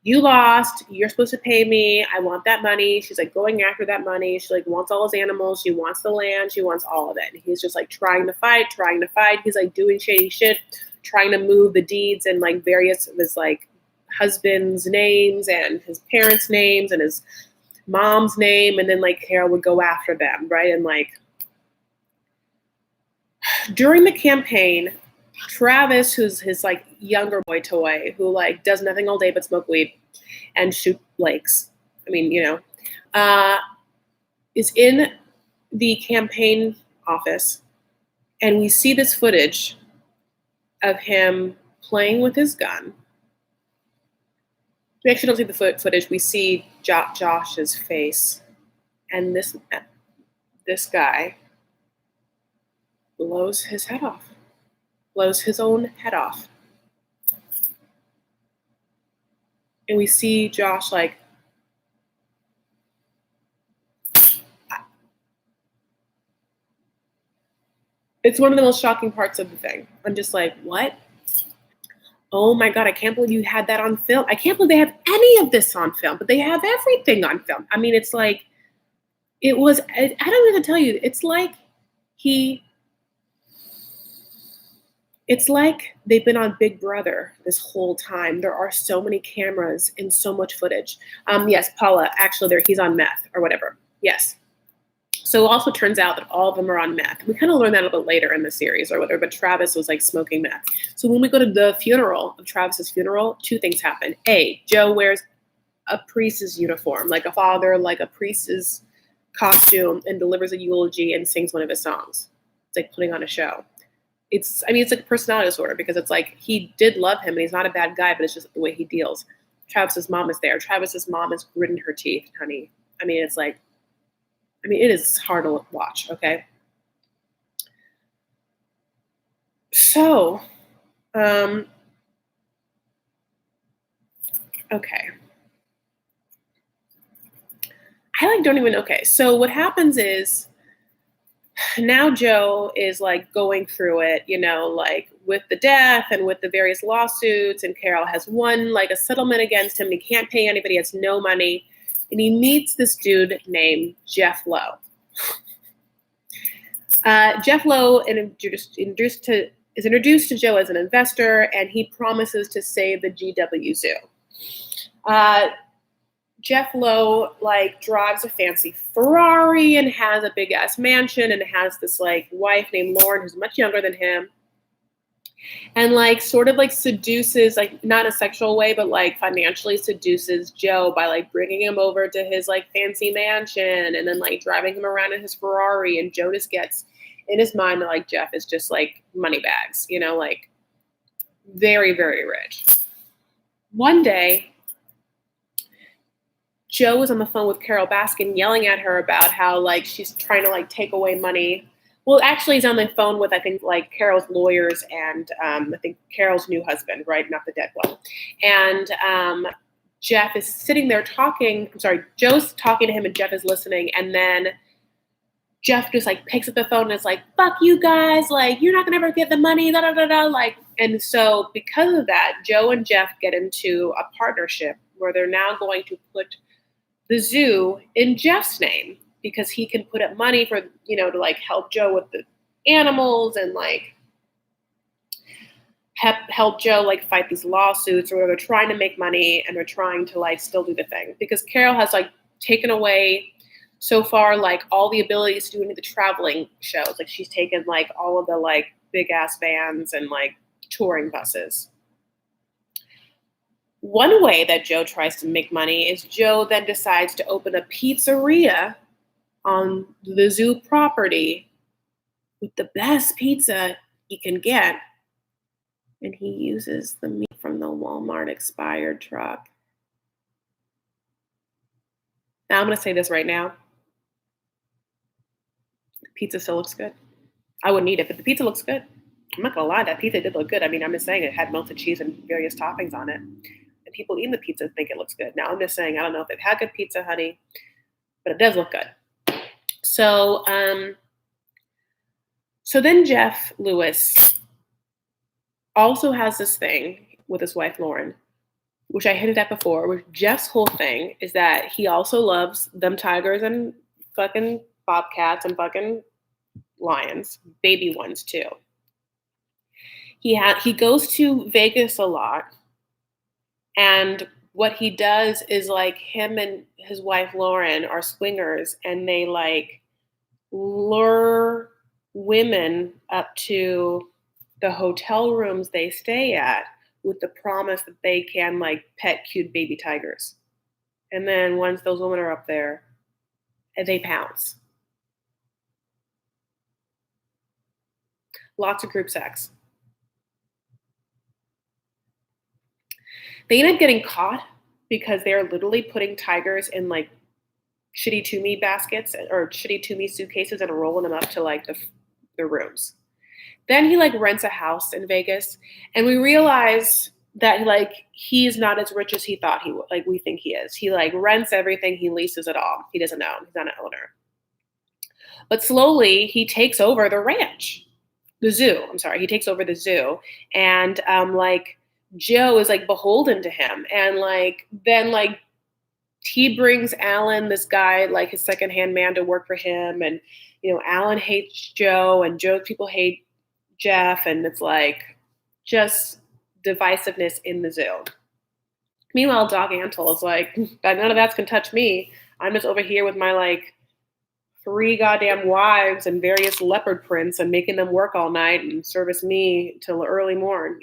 you lost, you're supposed to pay me, I want that money. She's like going after that money. She like wants all his animals, she wants the land, she wants all of it. And he's just like trying to fight. He's like doing shady shit, trying to move the deeds and like various of his like husband's names and his parents' names and his mom's name. And then like Carole would go after them, right? And like during the campaign, Travis, who's his like younger boy toy, who like does nothing all day but smoke weed and shoot lakes. I mean, is in the campaign office, and we see this footage of him playing with his gun. We actually don't see the footage. We see Josh's face, and this guy blows his head off, blows his own head off. And we see Josh like, it's one of the most shocking parts of the thing. I'm just like, what? Oh my God, I can't believe you had that on film. I can't believe they have any of this on film, but they have everything on film. I mean, it's like, it was, I don't even tell you, he, it's like they've been on Big Brother this whole time. There are so many cameras and so much footage. Yes, Paula, actually, he's on meth or whatever. Yes. So it also turns out that all of them are on meth. We kind of learned that a little bit later in the series or whatever, but Travis was like smoking meth. So when we go to the funeral of Travis's funeral, two things happen. A, Joe wears a priest's uniform, like a father, like a priest's costume, and delivers a eulogy and sings one of his songs. It's like putting on a show. It's like a personality disorder because it's like he did love him and he's not a bad guy, but it's just the way he deals. Travis's mom is there. Travis's mom is gritting her teeth, honey. I mean, it is hard to watch, okay? So, okay. So what happens is now Joe is like going through it, like with the death and with the various lawsuits, and Carole has won like a settlement against him and he can't pay anybody, he has no money. And he meets this dude named Jeff Lowe. Jeff Lowe is introduced to Joe as an investor, and he promises to save the GW Zoo. Jeff Lowe like drives a fancy Ferrari and has a big ass mansion and has this like wife named Lauren who's much younger than him. And like sort of like seduces, like not in a sexual way, but like financially seduces Joe by like bringing him over to his like fancy mansion and then like driving him around in his Ferrari. And Joe just gets in his mind that like Jeff is just like money bags, like very, very rich. One day, Joe was on the phone with Carole Baskin yelling at her about how like she's trying to like take away money. Well, actually, he's on the phone with, I think, like Carole's lawyers and I think Carole's new husband, right? Not the dead one. And Jeff is sitting there talking. I'm sorry, Joe's talking to him and Jeff is listening. And then Jeff just like picks up the phone and is like, fuck you guys. Like, you're not going to ever get the money. Da, da, da, da. Like, and so because of that, Joe and Jeff get into a partnership where they're now going to put the zoo in Jeff's name, because he can put up money for, to like help Joe with the animals and like help Joe like fight these lawsuits, or they're trying to make money and they're trying to like still do the thing. Because Carole has like taken away so far like all the abilities to do any of the traveling shows. Like she's taken like all of the like big ass vans and like touring buses. One way that Joe tries to make money is Joe then decides to open a pizzeria on the zoo property with the best pizza he can get. And he uses the meat from the Walmart expired truck. Now I'm going to say this right now. The pizza still looks good. I wouldn't eat it, but the pizza looks good. I'm not going to lie, that pizza did look good. I mean, I'm just saying it had melted cheese and various toppings on it. And people eating the pizza think it looks good. Now I'm just saying, I don't know if they've had good pizza, honey, but it does look good. So, so then Jeff Lewis also has this thing with his wife, Lauren, which I hinted at before, where Jeff's whole thing is that he also loves them tigers and fucking bobcats and fucking lions, baby ones too. He goes to Vegas a lot, and what he does is like him and his wife Lauren are swingers, and they like lure women up to the hotel rooms they stay at with the promise that they can like pet cute baby tigers. And then once those women are up there, they pounce. Lots of group sex. They end up getting caught because they're literally putting tigers in like shitty Toomey baskets or shitty Toomey suitcases and rolling them up to like the rooms. Then he like rents a house in Vegas, and we realize that like he's not as rich as he thought like we think he is. He like rents everything, he leases it all. He doesn't own. He's not an owner. But slowly he takes over the ranch, the zoo. I'm sorry, he takes over the zoo, and like Joe is like beholden to him, and like then like he brings Alan, this guy, like his secondhand man, to work for him, and Alan hates Joe, and Joe people hate Jeff, and it's like just divisiveness in the zoo. Meanwhile, Doc Antle is like, none of that's gonna touch me. I'm just over here with my like 3 goddamn wives and various leopard prints and making them work all night and service me till early morn,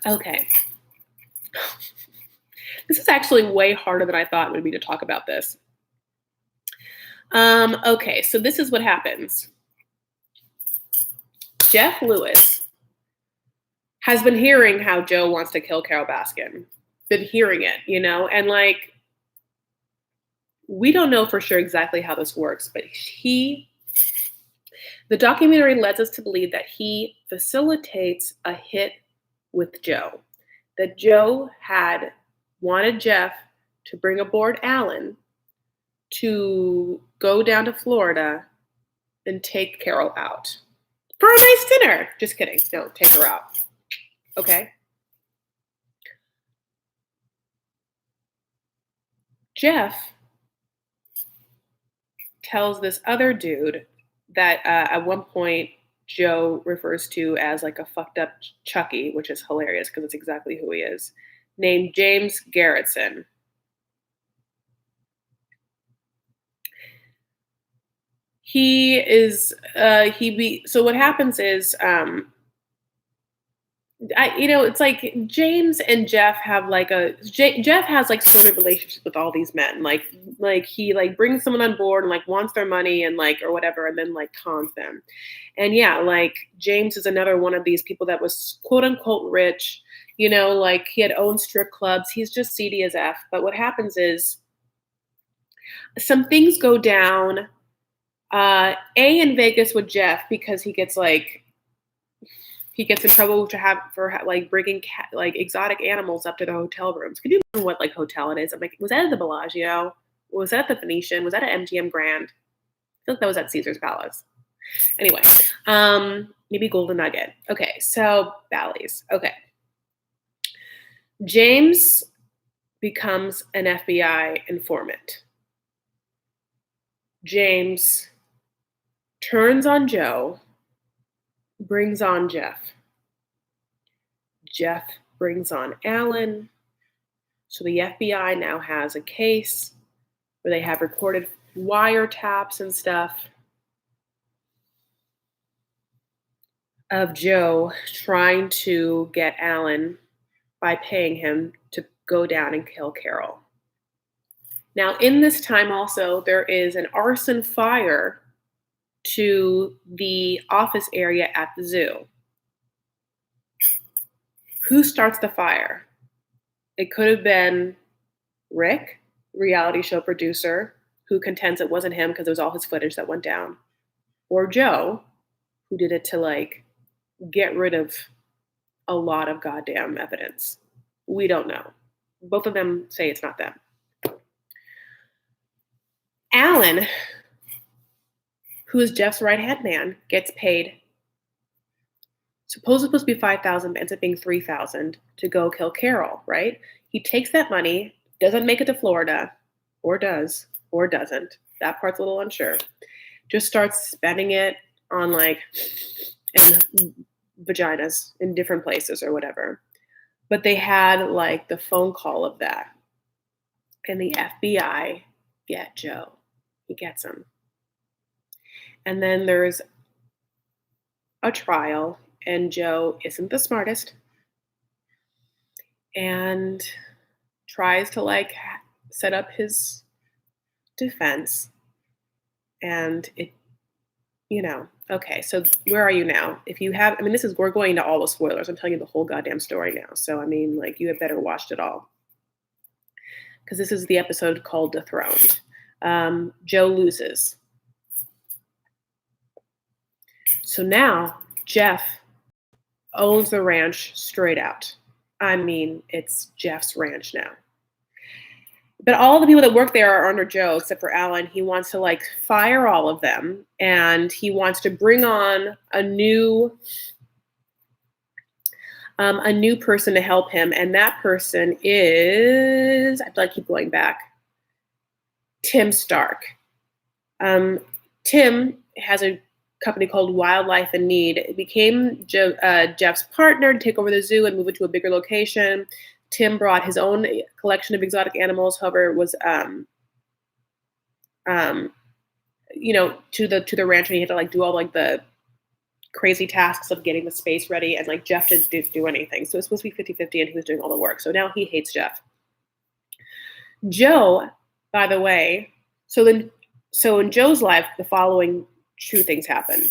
Okay. This is actually way harder than I thought it would be to talk about this. Okay, so this is what happens. Jeff Lewis has been hearing how Joe wants to kill Carole Baskin. Been hearing it, and like we don't know for sure exactly how this works, but the documentary lets us to believe that he facilitates a hit with Joe. That Joe had wanted Jeff to bring aboard Alan to go down to Florida and take Carole out for a nice dinner. Just kidding. No, take her out. Okay. Jeff tells this other dude that at one point Joe refers to as like a fucked up Chucky, which is hilarious because it's exactly who he is, named James Garretson. So what happens is it's like James and Jeff have like Jeff has like sort of relationships with all these men. Like he like brings someone on board and like wants their money and like or whatever, and then like cons them. And yeah, like James is another one of these people that was quote unquote rich. Like he had owned strip clubs. He's just seedy as F. But what happens is some things go down. In Vegas with Jeff because he gets in trouble for like bringing like exotic animals up to the hotel rooms. Could you imagine what like hotel it is? I'm like, was that at the Bellagio? Was that at the Venetian? Was that at MGM Grand? I feel like that was at Caesar's Palace. Anyway, maybe Golden Nugget. Okay, so Bally's. Okay. James becomes an FBI informant. James turns on Joe, brings on Jeff. Jeff brings on Alan. So the FBI now has a case where they have recorded wiretaps and stuff of Joe trying to get Alan by paying him to go down and kill Carole. Now, in this time also, there is an arson fire to the office area at the zoo. Who starts the fire? It could have been Rick, reality show producer, who contends it wasn't him because it was all his footage that went down. Or Joe, who did it to like get rid of a lot of goddamn evidence. We don't know. Both of them say it's not them. Alan, who is Jeff's right-hand man, gets paid. Supposedly supposed to be $5,000, but ends up being $3,000 to go kill Carole, right? He takes that money, doesn't make it to Florida, or does, or doesn't. That part's a little unsure. Just starts spending it on like in vaginas in different places or whatever. But they had like the phone call of that. And the FBI get Joe. He gets him. And then there's a trial, and Joe isn't the smartest and tries to like set up his defense. And it, okay, so where are you now? If you have, we're going into all the spoilers. I'm telling you the whole goddamn story now. So, like, you had better watched it all. Because this is the episode called Dethroned. Joe loses. So now Jeff owns the ranch straight out. I mean, it's Jeff's ranch now. But all the people that work there are under Joe, except for Alan. He wants to like fire all of them, and he wants to bring on a new person to help him, and that person is, I feel like I keep going back, Tim Stark. Tim has a company called Wildlife in Need. It became Jeff's partner to take over the zoo and move it to a bigger location. Tim brought his own collection of exotic animals. However, it was to the ranch, and he had to like do all like the crazy tasks of getting the space ready, and like Jeff didn't do anything. So it's supposed to be 50-50, and he was doing all the work. So now he hates Jeff. Joe, by the way, so in Joe's life, the following true things happen.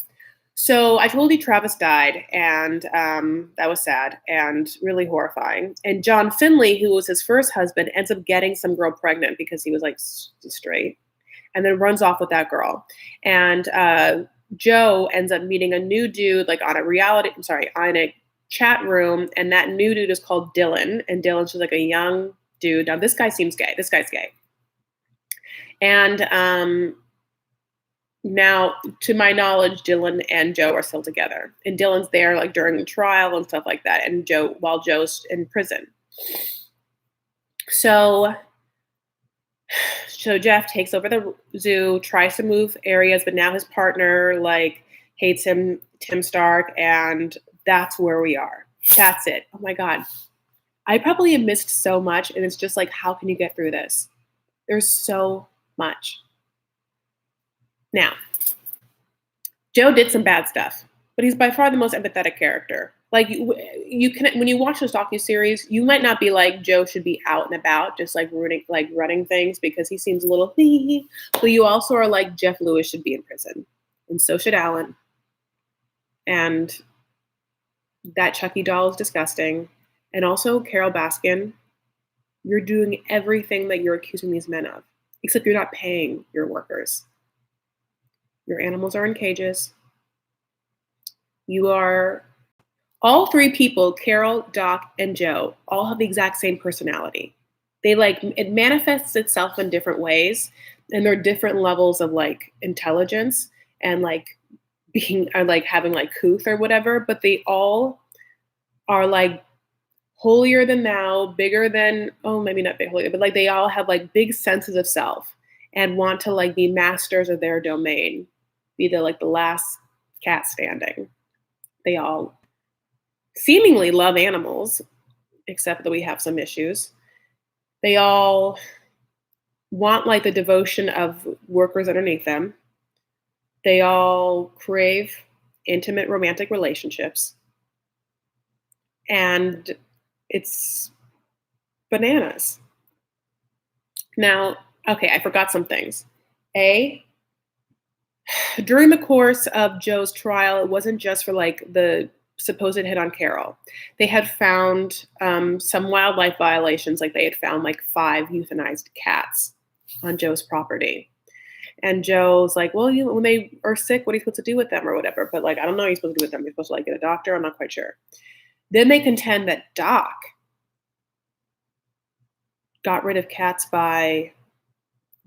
So I told you Travis died, and that was sad and really horrifying. And John Finley, who was his first husband, ends up getting some girl pregnant because he was like straight, and then runs off with that girl. And Joe ends up meeting a new dude like on a chat room, and that new dude is called Dylan, and Dylan's just like a young dude. Now this guy seems gay. This guy's gay. And now, to my knowledge, Dylan and Joe are still together, and Dylan's there like during the trial and stuff like that, and while Joe's in prison. So Jeff takes over the zoo, tries to move areas, but now his partner like hates him, Tim Stark, and that's where we are. That's it. Oh my God. I probably have missed so much, and it's just like, how can you get through this? There's so much. Now, Joe did some bad stuff, but he's by far the most empathetic character. Like you can, when you watch this docuseries, you might not be like Joe should be out and about, just like running things because he seems a little but you also are like Jeff Lewis should be in prison, and so should Alan. And that Chucky doll is disgusting. And also Carole Baskin, you're doing everything that you're accusing these men of, except you're not paying your workers. Your animals are in cages. All three people, Carole, Doc, and Joe, all have the exact same personality. It manifests itself in different ways, and there are different levels of like intelligence and like having like couth or whatever, but they all are like holier than thou, bigger than, maybe not big holier, but like they all have like big senses of self and want to like be masters of their domain, be the last cat standing. They all seemingly love animals, except that we have some issues. They all want like the devotion of workers underneath them. They all crave intimate romantic relationships. And it's bananas. Now, okay, I forgot some things. During the course of Joe's trial, it wasn't just for like the supposed hit on Carole. They had found some wildlife violations. Like they had found like 5 euthanized cats on Joe's property. And Joe's like, well, when they are sick, what are you supposed to do with them or whatever? But like, I don't know what you're supposed to do with them. You're supposed to like get a doctor. I'm not quite sure. Then they contend that Doc got rid of cats by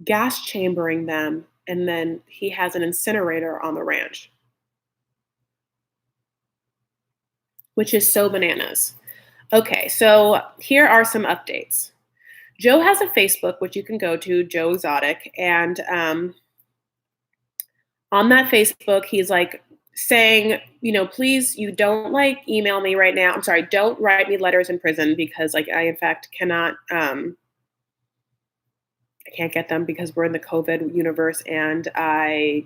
gas chambering them, and then he has an incinerator on the ranch, which is so bananas. Okay, so here are some updates. Joe has a Facebook, which you can go to, Joe Exotic, and on that Facebook, he's like saying, please, you don't like email me right now. I'm sorry, don't write me letters in prison because like I in fact cannot, I can't get them because we're in the COVID universe and I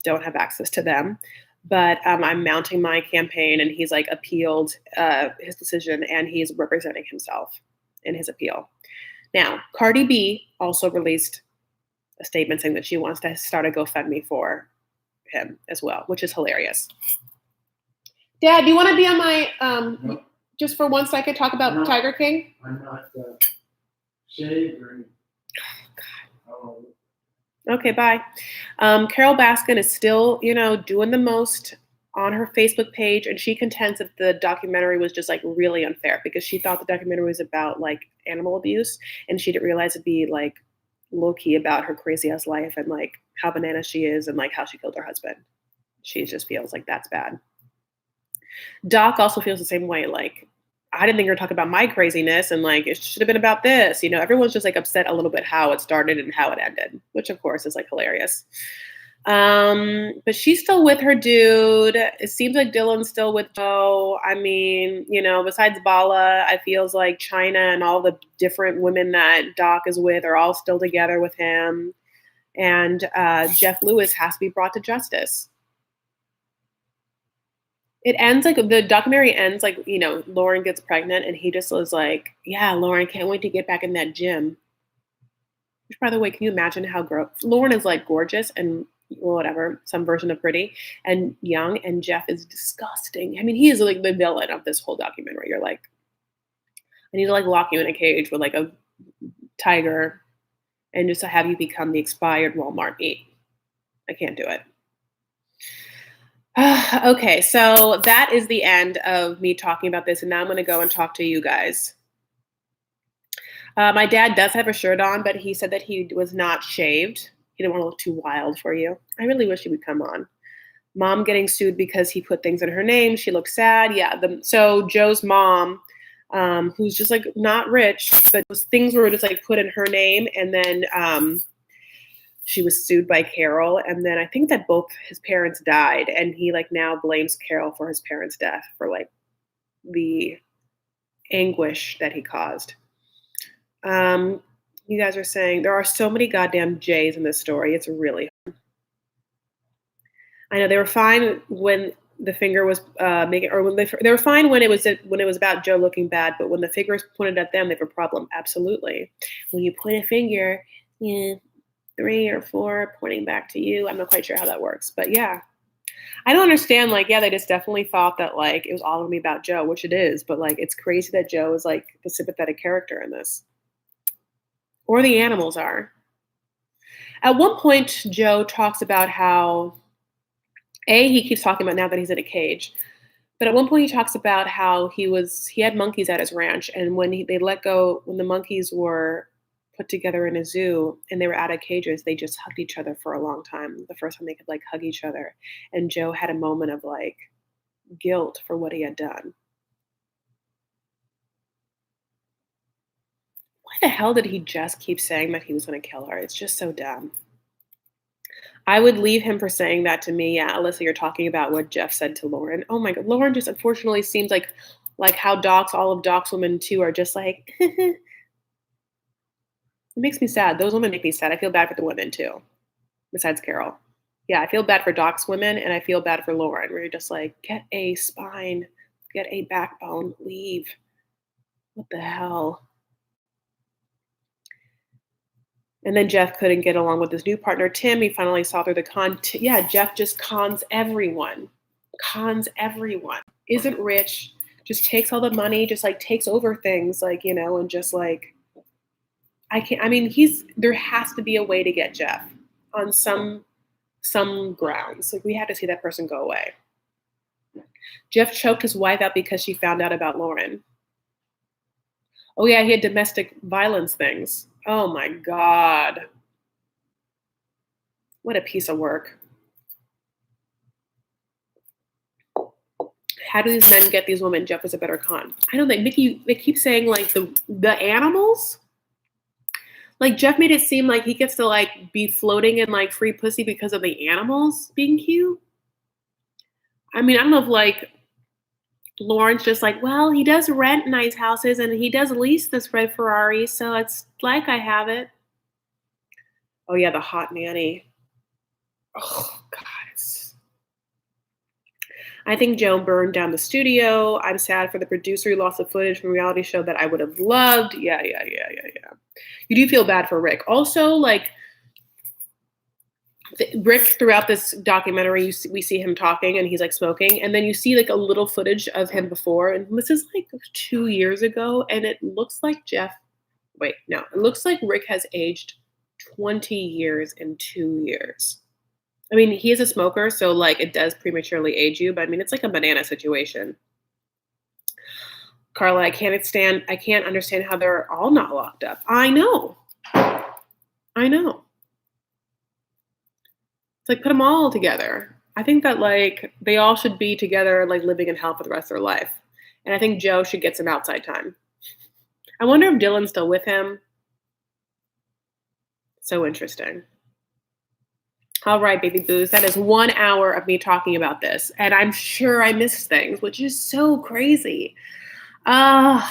don't have access to them. But I'm mounting my campaign, and he's like appealed his decision, and he's representing himself in his appeal. Now, Cardi B also released a statement saying that she wants to start a GoFundMe for him as well, which is hilarious. Dad, do you want to be on my, no. Just for 1 second, talk about no, Tiger King? I'm not shaved or anything. Oh, God. Okay, bye. Carole Baskin is still, doing the most on her Facebook page, and she contends that the documentary was just like really unfair because she thought the documentary was about like animal abuse, and she didn't realize it'd be like low key about her crazy ass life and like how bananas she is and like how she killed her husband. She just feels like that's bad. Doc also feels the same way. Like, I didn't think you were talking about my craziness, and like it should have been about this. You know, everyone's just like upset a little bit how it started and how it ended, which of course is like hilarious. But she's still with her dude. It seems like Dylan's still with Joe. I mean, you know, besides Bala, I feels like China and all the different women that Doc is with are all still together with him. And Jeff Lewis has to be brought to justice. It ends like the documentary ends like, you know, Lauren gets pregnant and he just was like, yeah, Lauren, can't wait to get back in that gym. Which, by the way, can you imagine how Lauren is like gorgeous and whatever, some version of pretty and young, and Jeff is disgusting. I mean, he is like the villain of this whole documentary. You're like, I need to like lock you in a cage with like a tiger and just to have you become the expired Walmart meat. I can't do it. Okay, so that is the end of me talking about this, and now I'm going to go and talk to you guys. My dad does have a shirt on, but he said that he was not shaved. He didn't want to look too wild for you. I really wish he would come on. Mom getting sued because he put things in her name. She looked sad. Yeah. So Joe's mom, who's just like not rich, but those things were just like put in her name, and then she was sued by Carole. And then I think that both his parents died, and he like now blames Carole for his parents' death for like the anguish that he caused. You guys are saying there are so many goddamn J's in this story. It's really hard. I know they were fine when the finger was making, or when they were fine when it was about Joe looking bad, but when the finger is pointed at them, they have a problem. Absolutely. When you point a finger, yeah, 3 or 4 pointing back to you. I'm not quite sure how that works, but yeah. I don't understand. Like, yeah, they just definitely thought that like it was all gonna be about Joe, which it is, but like it's crazy that Joe is like the sympathetic character in this. Or the animals are. At one point, Joe talks about how he keeps talking about now that he's in a cage. But at one point, he talks about how he had monkeys at his ranch, and when they let go, when the monkeys were put together in a zoo and they were out of cages, they just hugged each other for a long time. The first time they could like hug each other, and Joe had a moment of like guilt for what he had done. Why the hell did he just keep saying that he was going to kill her? It's just so dumb. I would leave him for saying that to me. Yeah, Alyssa, you're talking about what Jeff said to Lauren. Oh my God, Lauren just unfortunately seems like how all of Doc's women too are just like, it makes me sad. Those women make me sad. I feel bad for the women too, besides Carole. Yeah, I feel bad for Doc's women and I feel bad for Lauren, where you're just like, get a spine, get a backbone, leave. What the hell? And then Jeff couldn't get along with his new partner, Tim. He finally saw through the con. Yeah, Jeff just cons everyone. Cons everyone. Isn't rich. Just takes all the money. Just like takes over things. Like, you know, and just like, I can't. I mean, there has to be a way to get Jeff on some grounds. Like, we had to see that person go away. Jeff choked his wife out because she found out about Lauren. Oh yeah, he had domestic violence things. Oh my God. What a piece of work. How do these men get these women? Jeff is a better con. I don't think they keep saying like the animals. Like Jeff made it seem like he gets to like be floating in like free pussy because of the animals being cute. I mean, I don't know if like Lauren's just like, well, he does rent nice houses and he does lease this red Ferrari, so it's like I have it. Oh yeah, the hot nanny. Oh God. I think Joe burned down the studio. I'm sad for the producer who lost the footage from a reality show that I would have loved. Yeah. You do feel bad for Rick. Also, like Rick throughout this documentary, we see him talking and he's like smoking, and then you see like a little footage of him before, and this is like 2 years ago, and it looks like it looks like Rick has aged 20 years in 2 years. I mean, he is a smoker, so like it does prematurely age you, but I mean, it's like a banana situation. Carla, I can't understand how they're all not locked up. I know. I know. It's like put them all together. I think that like they all should be together, like living in hell for the rest of their life. And I think Joe should get some outside time. I wonder if Dylan's still with him. So interesting. All right, baby boos. That is 1 hour of me talking about this. And I'm sure I missed things, which is so crazy. Oh,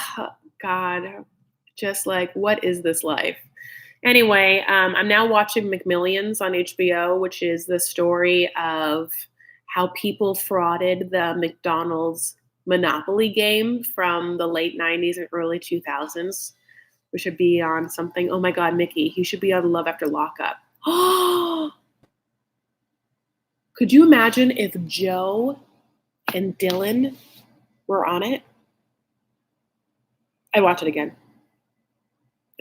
God. Just like, what is this life? Anyway, I'm now watching McMillions on HBO, which is the story of how people frauded the McDonald's Monopoly game from the late 90s and early 2000s. We should be on something. Oh my God, Mickey, he should be on Love After Lockup. Oh, could you imagine if Joe and Dylan were on it? I'd watch it again.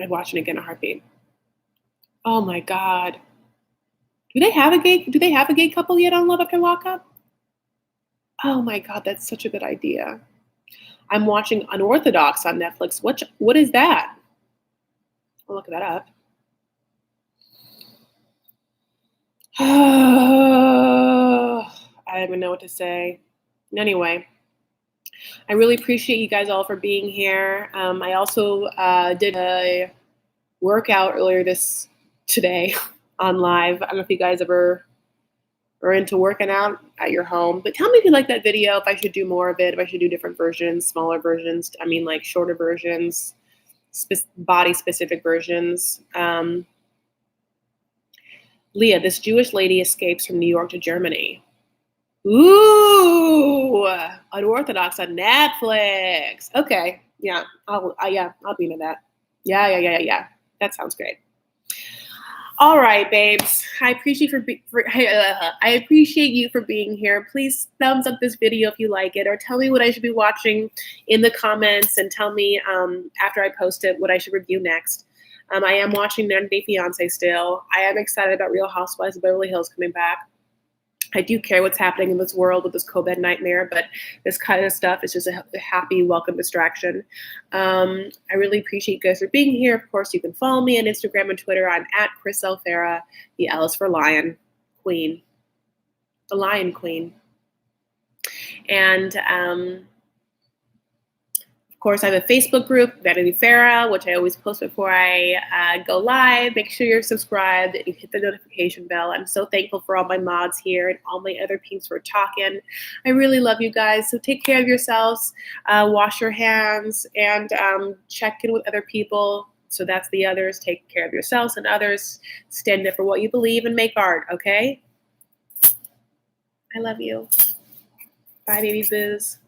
I'd watch it again in a heartbeat. Oh my God. Do they have a gay couple yet on Love After Lockup? Oh my God, that's such a good idea. I'm watching Unorthodox on Netflix. What is that? I'll look that up. I don't even know what to say. Anyway, I really appreciate you guys all for being here. I also did a workout earlier today on live. I don't know if you guys ever are into working out at your home, but tell me if you like that video, if I should do more of it, if I should do different versions, smaller versions, I mean like shorter versions, body specific versions. Leah, this Jewish lady escapes from New York to Germany. Ooh, Unorthodox on Netflix. Okay, yeah, I'll be into that. Yeah. That sounds great. All right, babes. I appreciate you for being here. Please thumbs up this video if you like it, or tell me what I should be watching in the comments, and tell me after I post it what I should review next. I am watching 90 Day Fiancé still. I am excited about Real Housewives of Beverly Hills coming back. I do care what's happening in this world with this COVID nightmare, but this kind of stuff is just a happy, welcome distraction. I really appreciate you guys for being here. Of course, you can follow me on Instagram and Twitter. I'm at Chris L. Farah. The L is for Lion Queen. The Lion Queen. And of course, I have a Facebook group, Vanity Farah, which I always post before I go live. Make sure you're subscribed and you hit the notification bell. I'm so thankful for all my mods here and all my other peeps for talking. I really love you guys. So take care of yourselves, wash your hands, and check in with other people. So that's the others. Take care of yourselves and others. Stand up for what you believe and make art, okay? I love you. Bye, baby boos.